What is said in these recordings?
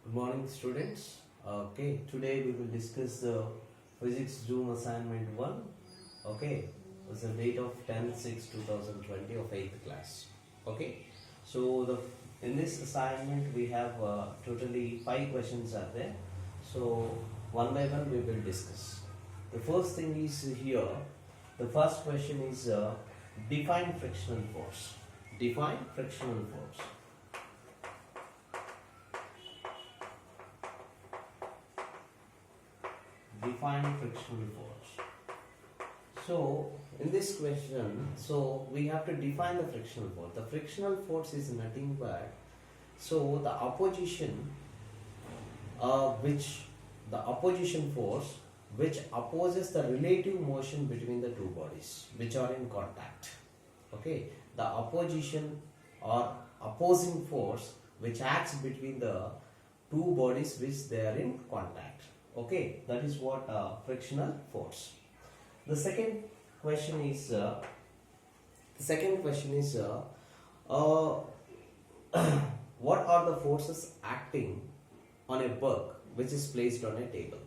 Good morning, students. Okay, today we will discuss the physics Zoom assignment 1. Okay, it's the date of 10/6/2020 of 8th class. Okay, so in this assignment we have totally 5 questions are there. So one by one we will discuss. The first thing is here. The first question is define frictional force. Define frictional force. Define frictional force. So in this question, so we have to define the frictional force. The frictional force is nothing but the opposition force which opposes the relative motion between the two bodies which are in contact. Okay, the opposition or opposing force which acts between the two bodies which they are in contact. Okay, that is what frictional force. The second question is what are the forces acting on a book which is placed on a table?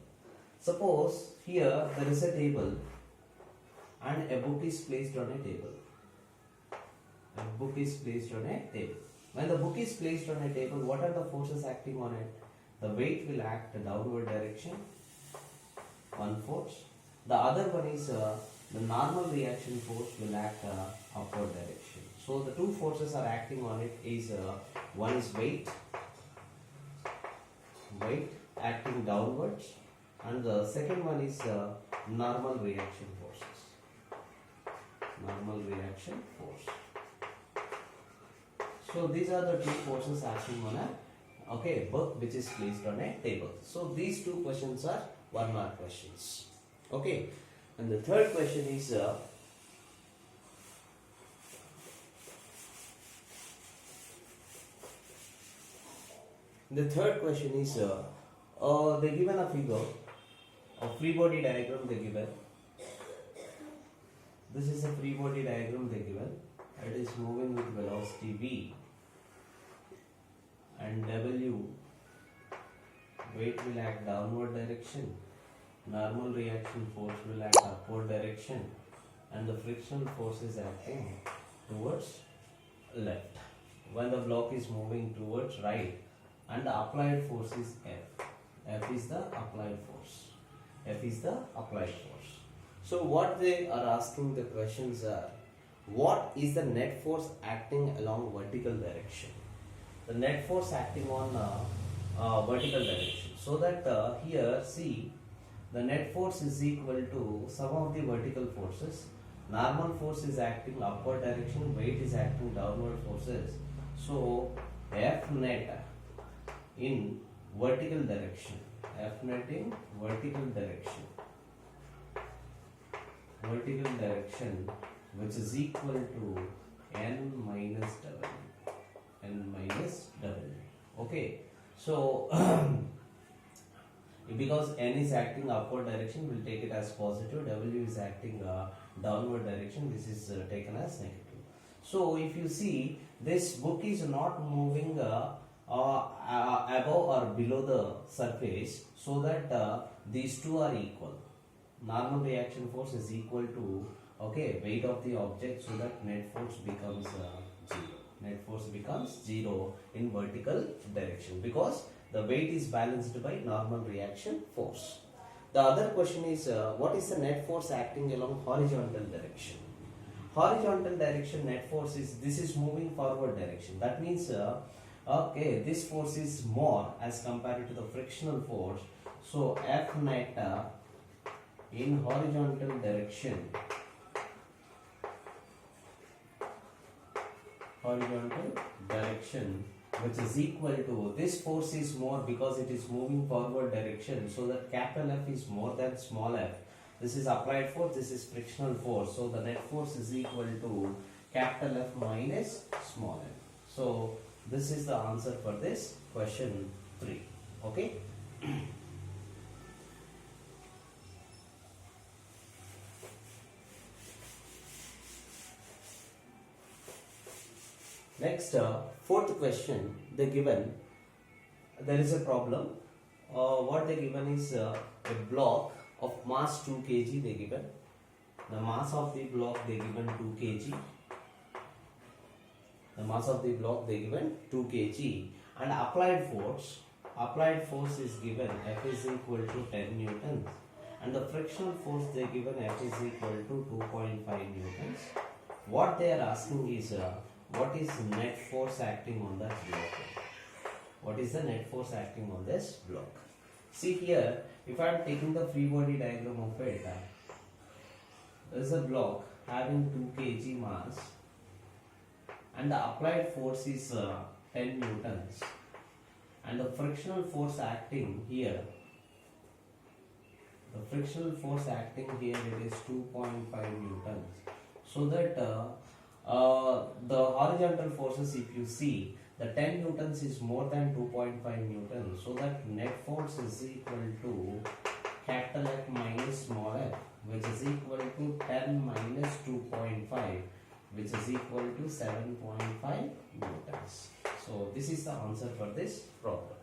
Suppose here there is a table and a book is placed on a table. A book is placed on a table. When the book is placed on a table, what are the forces acting on it? The weight will act in downward direction, one force. The other one is the normal reaction force will act upward direction. So the two forces are acting on it is one is weight acting downwards, and the second one is normal reaction forces. Normal reaction force. So these are the two forces acting on a book which is placed on a table. So these two questions are 1 mark questions. Okay, and the third question is they given a figure, a free body diagram they given. This is a free body diagram they given. It is moving with velocity v, and W weight will act downward direction, normal reaction force will act upward direction, and the frictional force is acting towards left when the block is moving towards right, and the applied force is F. F is the applied force. F is the applied force. So what they are asking the questions are, what is the net force acting along vertical direction? The net force acting on vertical direction. So that here see, the net force is equal to sum of the vertical forces. Normal force is acting upward direction, weight is acting downward forces. So F net in vertical direction. F net in vertical direction. Vertical direction, which is equal to N minus W. N minus W. Okay, so because N is acting upward direction, we'll take it as positive. W is acting downward direction. This is taken as negative. So if you see, this book is not moving above or below the surface, so that these two are equal. Normal reaction force is equal to weight of the object, so that net force becomes 0. Net force becomes 0 in vertical direction because the weight is balanced by normal reaction force. The other question is what is the net force acting along horizontal direction? Horizontal direction net force is moving forward direction. That means this force is more as compared to the frictional force. So F net in horizontal direction, which is equal to, this force is more because it is moving forward direction, so that capital F is more than small f. This is applied force, this is frictional force, so the net force is equal to capital F minus small f. So this is the answer for this question 3. Okay. Next, fourth question, they given there is a problem. What they given is a block of mass 2 kg they given. The mass of the block they given 2 kg. The mass of the block they given 2 kg and applied force is given F is equal to 10 newtons and the frictional force they given F is equal to 2.5 newtons. What they are asking is what is net force acting on that block? What is the net force acting on this block? See here, if I am taking the free body diagram of it, there is a block having 2 kg mass and the applied force is 10 newtons and the frictional force acting here, it is 2.5 newtons. So that the horizontal forces, if you see, the 10 newtons is more than 2.5 newtons. So that net force is equal to capital F minus small f, which is equal to 10 minus 2.5, which is equal to 7.5 newtons. So this is the answer for this problem.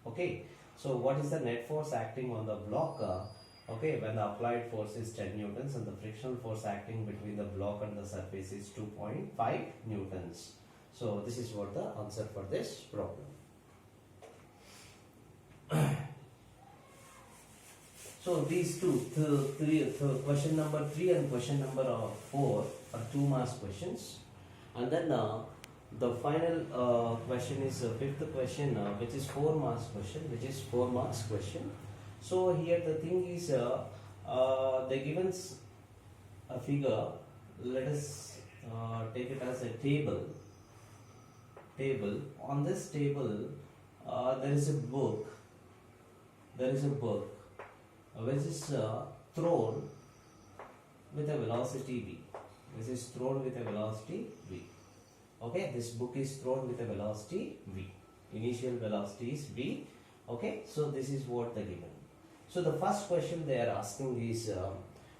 Okay. So what is the net force acting on the block? Okay, when the applied force is 10 newtons and the frictional force acting between the block and the surface is 2.5 newtons. So this is what the answer for this problem. So these question number 3 and question number 4 are 2 marks questions, and then the final question is fifth question, which is 4 marks question. So here the thing is they given a figure. Let us take it as a table. On this table there is a book which is thrown with a velocity v. Okay, this book is thrown with a velocity v. Initial velocity is v. Okay, so this is what they given. So the first question they are asking is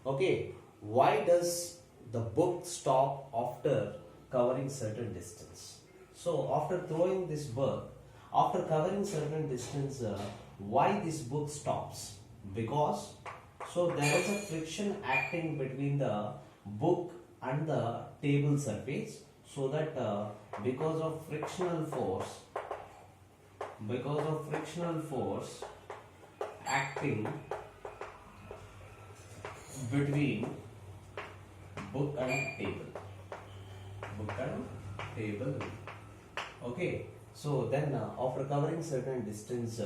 okay, why does the book stop after covering certain distance? So after throwing this book, after covering certain distance, why this book stops? Because so there is a friction acting between the book and the table surface, so that because of frictional force acting between book and table. Okay, so then after covering certain distance,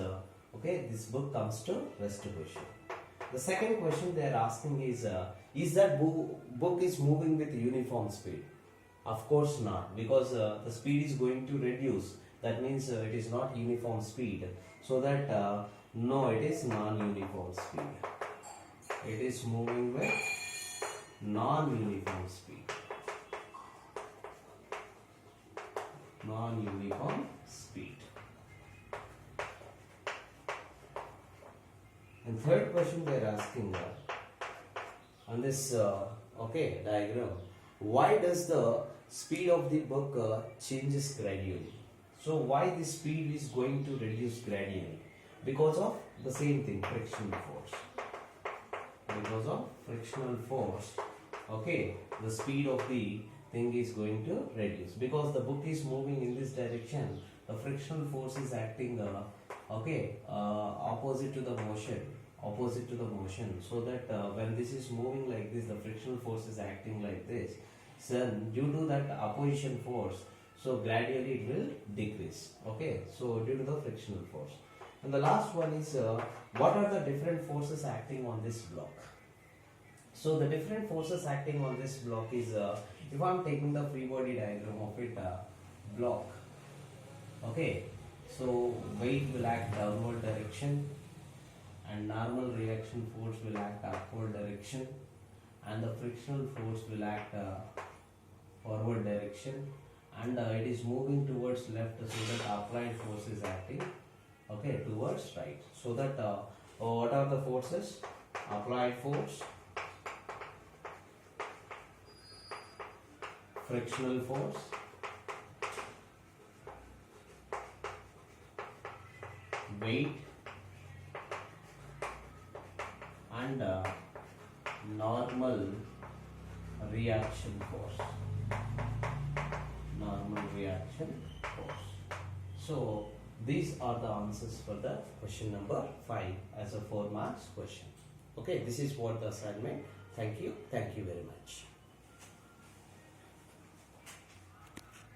okay, this book comes to rest position. The second question they are asking is that book is moving with uniform speed? Of course not, because the speed is going to reduce. That means it is not uniform speed. So that no, it is non-uniform speed. It is moving with non-uniform speed. Non-uniform speed. And third question they are asking on this okay diagram, why does the speed of the book changes gradually? So why the speed is going to reduce gradually? Because of the same thing, frictional force. Because of frictional force, okay, the speed of the thing is going to reduce. Because the book is moving in this direction, the frictional force is acting okay, opposite to the motion. So that when this is moving like this, the frictional force is acting like this. So due to that opposition force, so gradually it will decrease. Okay, so due to the frictional force. And the last one is what are the different forces acting on this block? So the different forces acting on this block is if I am taking the free body diagram of it, block. Okay, so weight will act downward direction and normal reaction force will act upward direction and the frictional force will act forward direction, and it is moving towards left, so that applied force is acting okay towards right. So that what are the forces? Applied force, frictional force, weight and normal reaction force. Normal reaction force. So these are the answers for the question number 5 as a 4 marks question. Okay, this is what the assignment. Thank you very much.